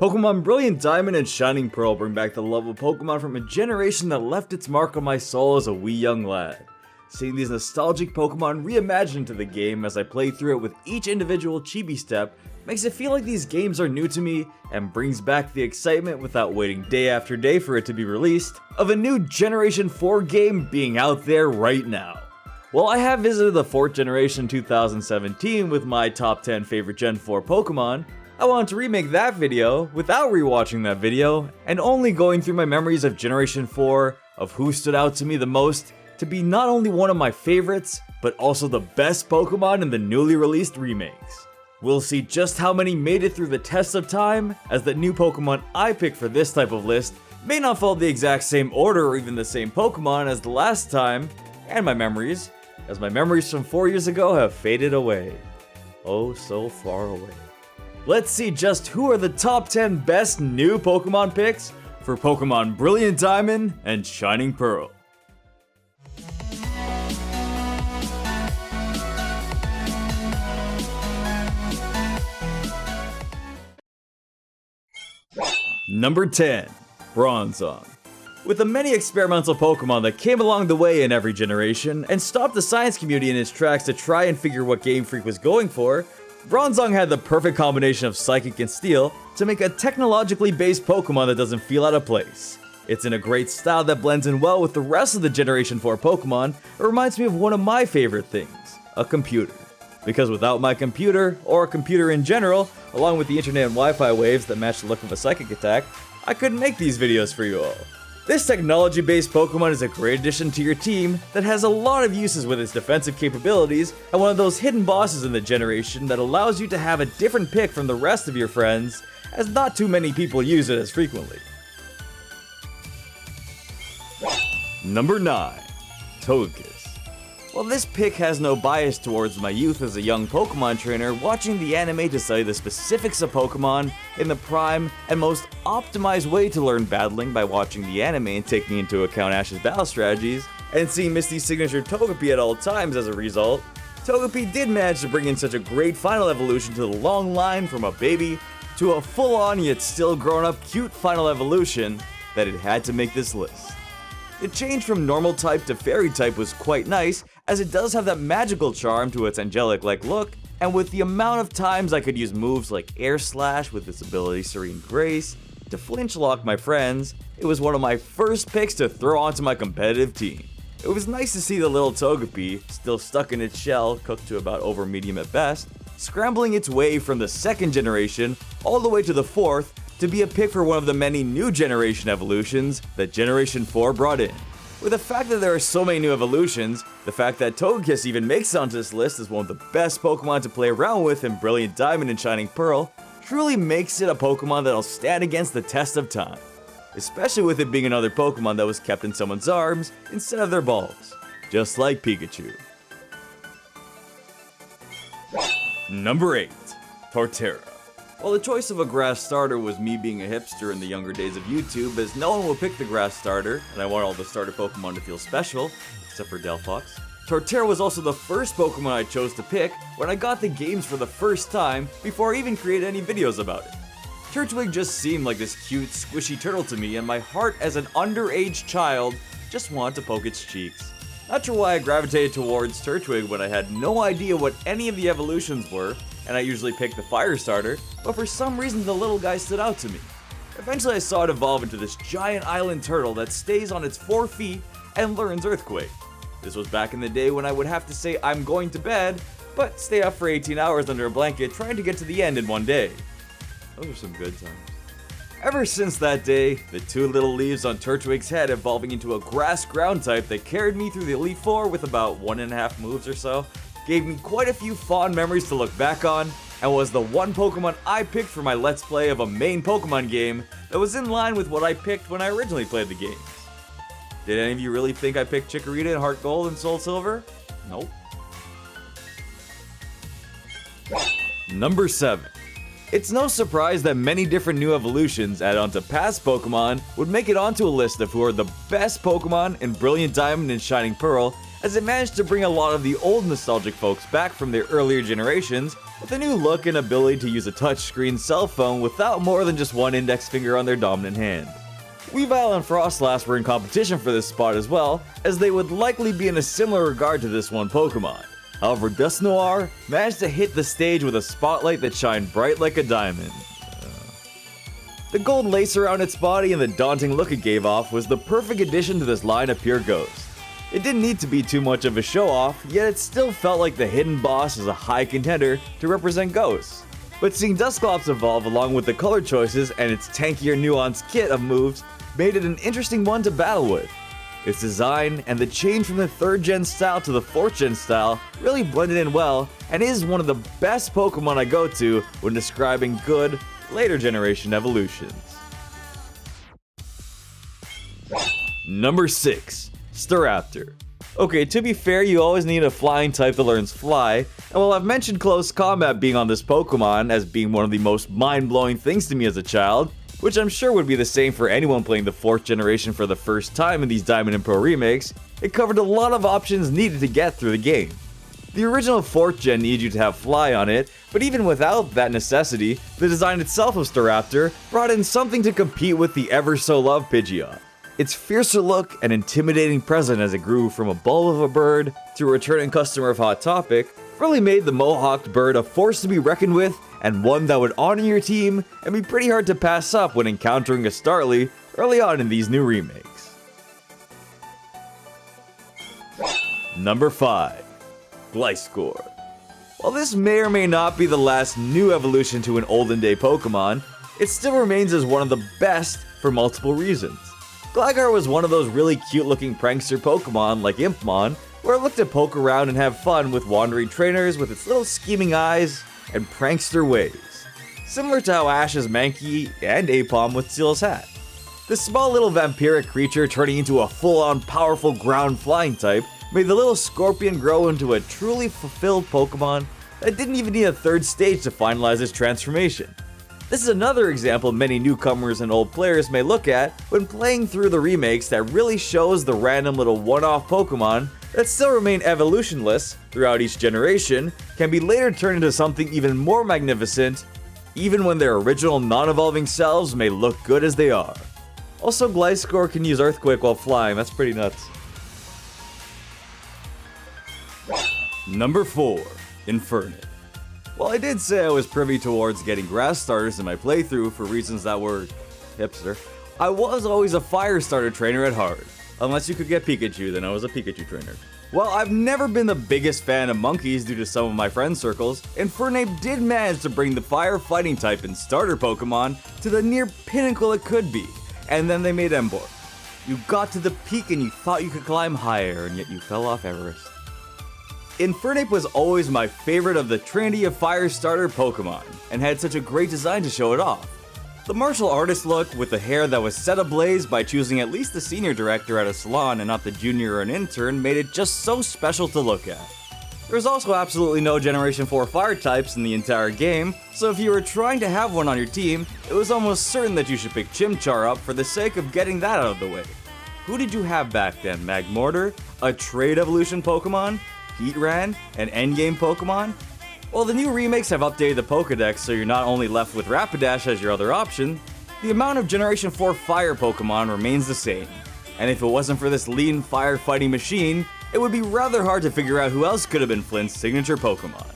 Pokemon Brilliant Diamond and Shining Pearl bring back the love of Pokemon from a generation that left its mark on my soul as a wee young lad. Seeing these nostalgic Pokemon reimagined into the game as I play through it with each individual chibi step makes it feel like these games are new to me and brings back the excitement without waiting day after day for it to be released of a new Generation 4 game being out there right now. While I have visited the 4th generation in 2017 with my top 10 favorite Gen 4 Pokemon, I wanted to remake that video without rewatching that video and only going through my memories of Generation 4 of who stood out to me the most to be not only one of my favorites, but also the best Pokemon in the newly released remakes. We'll see just how many made it through the test of time, as the new Pokemon I picked for this type of list may not follow the exact same order or even the same Pokemon as the last time, and my memories, as my memories from 4 years ago have faded away. Oh, so far away. Let's see just who are the top 10 best new Pokemon picks for Pokemon Brilliant Diamond and Shining Pearl. Number 10. Bronzong. With the many experimental Pokemon that came along the way in every generation and stopped the science community in its tracks to try and figure what Game Freak was going for, Bronzong had the perfect combination of Psychic and Steel to make a technologically based Pokemon that doesn't feel out of place. It's in a great style that blends in well with the rest of the Generation 4 Pokemon. It reminds me of one of my favorite things, a computer. Because without my computer, or a computer in general, along with the internet and Wi-Fi waves that match the look of a Psychic attack, I couldn't make these videos for you all. This technology-based Pokemon is a great addition to your team that has a lot of uses with its defensive capabilities and one of those hidden bosses in the generation that allows you to have a different pick from the rest of your friends, as not too many people use it as frequently. Number 9. Togepi. While this pick has no bias towards my youth as a young Pokemon trainer, watching the anime to study the specifics of Pokemon in the prime and most optimized way to learn battling by watching the anime and taking into account Ash's battle strategies, and seeing Misty's signature Togepi at all times as a result, Togepi did manage to bring in such a great final evolution to the long line from a baby to a full-on yet still grown-up cute final evolution that it had to make this list. The change from normal type to fairy type was quite nice, as it does have that magical charm to its angelic-like look, and with the amount of times I could use moves like Air Slash with its ability Serene Grace to flinch lock my friends, it was one of my first picks to throw onto my competitive team. It was nice to see the little Togepi, still stuck in its shell, cooked to about over medium at best, scrambling its way from the 2nd generation all the way to the 4th, to be a pick for one of the many new generation evolutions that Generation 4 brought in. With the fact that there are so many new evolutions, the fact that Togekiss even makes it onto this list as one of the best Pokemon to play around with in Brilliant Diamond and Shining Pearl truly makes it a Pokemon that'll stand against the test of time. Especially with it being another Pokemon that was kept in someone's arms instead of their balls, just like Pikachu. Number 8. Torterra. While the choice of a grass starter was me being a hipster in the younger days of YouTube, as no one will pick the grass starter, and I want all the starter Pokemon to feel special, except for Delphox, Torterra was also the first Pokemon I chose to pick when I got the games for the first time before I even created any videos about it. Turtwig just seemed like this cute, squishy turtle to me, and my heart as an underage child just wanted to poke its cheeks. Not sure why I gravitated towards Turtwig when I had no idea what any of the evolutions were, and I usually picked the fire starter, but for some reason the little guy stood out to me. Eventually I saw it evolve into this giant island turtle that stays on its 4 feet and learns Earthquake. This was back in the day when I would have to say I'm going to bed, but stay up for 18 hours under a blanket trying to get to the end in one day. Those are some good times. Ever since that day, the 2 little leaves on Turtwig's head evolving into a grass ground type that carried me through the Elite Four with about 1.5 moves or so, gave me quite a few fond memories to look back on, and was the one Pokemon I picked for my Let's Play of a main Pokemon game that was in line with what I picked when I originally played the games. Did any of you really think I picked Chikorita in Heart Gold and Soul Silver? Nope. Number 7. It's no surprise that many different new evolutions added onto past Pokemon would make it onto a list of who are the best Pokemon in Brilliant Diamond and Shining Pearl, as it managed to bring a lot of the old nostalgic folks back from their earlier generations with a new look and ability to use a touchscreen cell phone without more than just one index finger on their dominant hand. Weavile and Frostlass were in competition for this spot as well, as they would likely be in a similar regard to this one Pokemon. However, Dusknoir managed to hit the stage with a spotlight that shined bright like a diamond. The gold lace around its body and the daunting look it gave off was the perfect addition to this line of pure ghost. It didn't need to be too much of a show-off, yet it still felt like the hidden boss is a high contender to represent ghosts. But seeing Dustclops evolve along with the color choices and its tankier nuanced kit of moves made it an interesting one to battle with. Its design and the change from the 3rd gen style to the 4th gen style really blended in well and is one of the best Pokemon I go to when describing good, later generation evolutions. Number 6. Staraptor. Okay, to be fair, you always need a flying type that learns fly, and while I've mentioned close combat being on this Pokemon as being one of the most mind-blowing things to me as a child, which I'm sure would be the same for anyone playing the 4th generation for the first time in these Diamond and Pearl remakes, it covered a lot of options needed to get through the game. The original 4th gen needed you to have fly on it, but even without that necessity, the design itself of Staraptor brought in something to compete with the ever-so-loved Pidgeot. Its fiercer look and intimidating presence as it grew from a bulb of a bird to a returning customer of Hot Topic really made the Mohawked bird a force to be reckoned with and one that would honor your team and be pretty hard to pass up when encountering a Starly early on in these new remakes. Number 5. Gliscor. While this may or may not be the last new evolution to an olden day Pokemon, it still remains as one of the best for multiple reasons. Gligar was one of those really cute looking prankster Pokemon like Impmon, where it looked to poke around and have fun with wandering trainers with its little scheming eyes and prankster ways. Similar to how Ash is Mankey and Aipom with Seal's hat. This small little vampiric creature turning into a full-on powerful ground flying type made the little scorpion grow into a truly fulfilled Pokemon that didn't even need a 3rd stage to finalize its transformation. This is another example many newcomers and old players may look at when playing through the remakes that really shows the random little one-off Pokemon that still remain evolutionless throughout each generation can be later turned into something even more magnificent, even when their original non-evolving selves may look good as they are. Also, Gliscor can use Earthquake while flying, that's pretty nuts. Number 4. Inferno. While I did say I was privy towards getting grass starters in my playthrough for reasons that were hipster, I was always a fire starter trainer at heart. Unless you could get Pikachu, then I was a Pikachu trainer. While I've never been the biggest fan of monkeys due to some of my friend circles, Infernape did manage to bring the fire fighting type in starter Pokemon to the near pinnacle it could be, and then they made Emboar. You got to the peak and you thought you could climb higher, and yet you fell off Everest. Infernape was always my favorite of the trinity of fire starter Pokemon, and had such a great design to show it off. The martial artist look with the hair that was set ablaze by choosing at least the senior director at a salon and not the junior or an intern made it just so special to look at. There was also absolutely no Generation 4 fire types in the entire game, so if you were trying to have one on your team, it was almost certain that you should pick Chimchar up for the sake of getting that out of the way. Who did you have back then? Magmortar? A trade evolution Pokemon? Heatran? An endgame Pokemon? While the new remakes have updated the Pokédex so you're not only left with Rapidash as your other option, the amount of Generation 4 fire Pokemon remains the same. And if it wasn't for this lean firefighting machine, it would be rather hard to figure out who else could have been Flint's signature Pokemon.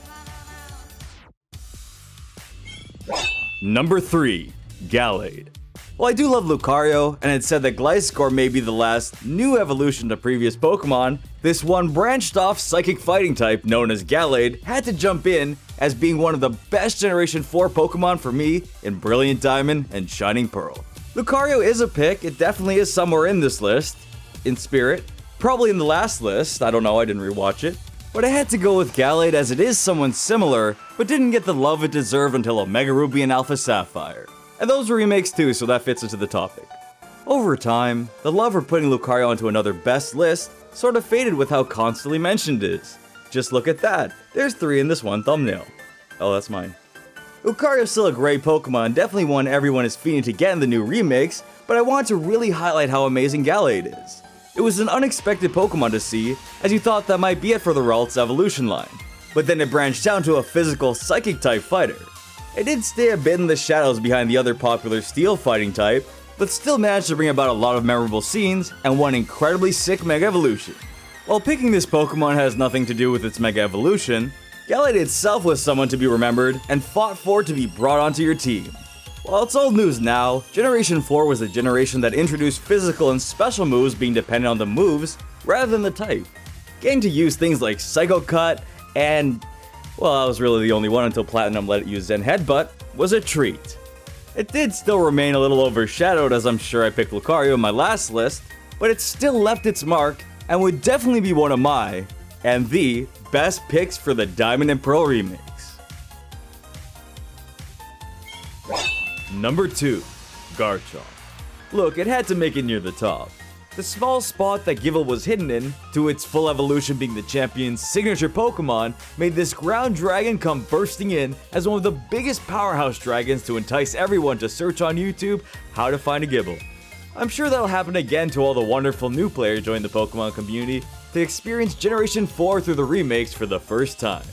Number 3. Gallade. While I do love Lucario, and it's said that Gliscor may be the last new evolution to previous Pokemon, this one branched off psychic fighting type known as Gallade had to jump in as being one of the best Generation 4 Pokemon for me in Brilliant Diamond and Shining Pearl. Lucario is a pick, it definitely is somewhere in this list, in spirit, probably in the last list, I don't know, I didn't rewatch it, but I had to go with Gallade as it is someone similar, but didn't get the love it deserved until Omega Ruby and Alpha Sapphire. And those were remakes too, so that fits into the topic. Over time, the love for putting Lucario onto another best list sort of faded with how constantly mentioned it is. Just look at that, there's 3 in this one thumbnail. Oh, that's mine. Lucario's still a great Pokemon, definitely one everyone is fiending to get in the new remakes, but I want to really highlight how amazing Gallade is. It was an unexpected Pokemon to see, as you thought that might be it for the Ralts evolution line, but then it branched out to a physical Psychic type fighter. It did stay a bit in the shadows behind the other popular Steel fighting type, but still managed to bring about a lot of memorable scenes and one incredibly sick Mega Evolution. While picking this Pokemon has nothing to do with its Mega Evolution, Gallade itself was someone to be remembered and fought for to be brought onto your team. While it's old news now, Generation 4 was the generation that introduced physical and special moves being dependent on the moves rather than the type. Getting to use things like Psycho Cut and, well, I was really the only one until Platinum let it use Zen Headbutt, was a treat. It did still remain a little overshadowed, as I'm sure I picked Lucario in my last list, but it still left its mark and would definitely be one of my, and the, best picks for the Diamond and Pearl remakes. Number 2. Garchomp. Look, it had to make it near the top. The small spot that Givel was hidden in, to its full evolution being the champion's signature Pokemon, made this ground dragon come bursting in as one of the biggest powerhouse dragons to entice everyone to search on YouTube how to find a Gible. I'm sure that'll happen again to all the wonderful new players joining the Pokemon community to experience Generation 4 through the remakes for the first time.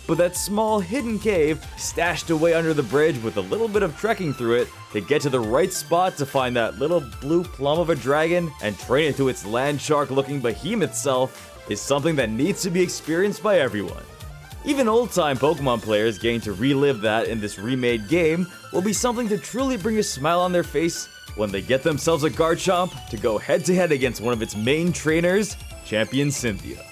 But that small hidden cave, stashed away under the bridge with a little bit of trekking through it to get to the right spot to find that little blue plum of a dragon and train it to its land shark looking behemoth self, is something that needs to be experienced by everyone. Even old-time Pokemon players getting to relive that in this remade game will be something to truly bring a smile on their face when they get themselves a Garchomp to go head-to-head against one of its main trainers, Champion Cynthia.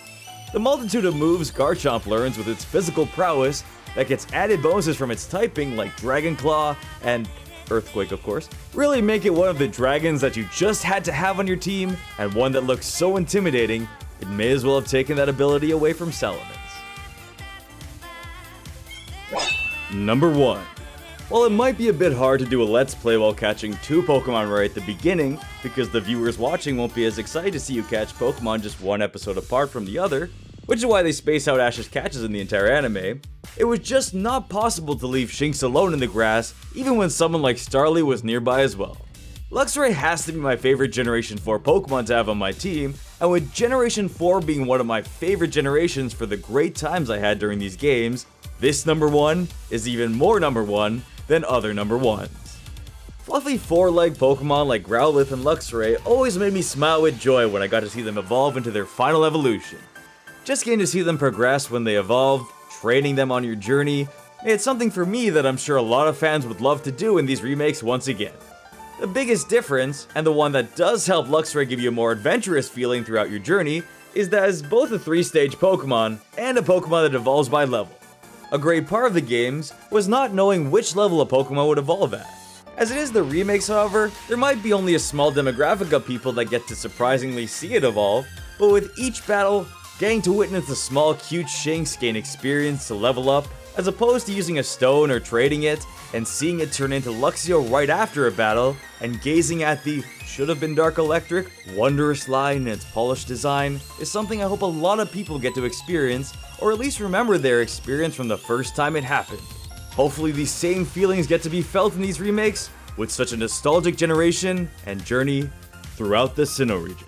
The multitude of moves Garchomp learns with its physical prowess that gets added bonuses from its typing like Dragon Claw and Earthquake of course, really make it one of the dragons that you just had to have on your team, and one that looks so intimidating, it may as well have taken that ability away from Salamence. Number 1. While it might be a bit hard to do a Let's Play while catching 2 Pokemon right at the beginning, because the viewers watching won't be as excited to see you catch Pokemon just one episode apart from the other, which is why they space out Ash's catches in the entire anime, it was just not possible to leave Shinx alone in the grass, even when someone like Starly was nearby as well. Luxray has to be my favorite Generation 4 Pokemon to have on my team, and with Generation 4 being one of my favorite generations for the great times I had during these games, this number 1 is even more number 1 than other number 1s. Fluffy 4-legged Pokemon like Growlithe and Luxray always made me smile with joy when I got to see them evolve into their final evolution. Just getting to see them progress when they evolved, training them on your journey, it's something for me that I'm sure a lot of fans would love to do in these remakes once again. The biggest difference, and the one that does help Luxray give you a more adventurous feeling throughout your journey, is that it's both a 3-stage Pokemon and a Pokemon that evolves by level. A great part of the games was not knowing which level a Pokemon would evolve at. As it is the remakes, however, there might be only a small demographic of people that get to surprisingly see it evolve, but with each battle, getting to witness the small cute Shinx gain experience to level up, as opposed to using a stone or trading it, and seeing it turn into Luxio right after a battle, and gazing at the should-have-been Dark Electric, wondrous line and its polished design, is something I hope a lot of people get to experience, or at least remember their experience from the first time it happened. Hopefully these same feelings get to be felt in these remakes, with such a nostalgic generation and journey throughout the Sinnoh region.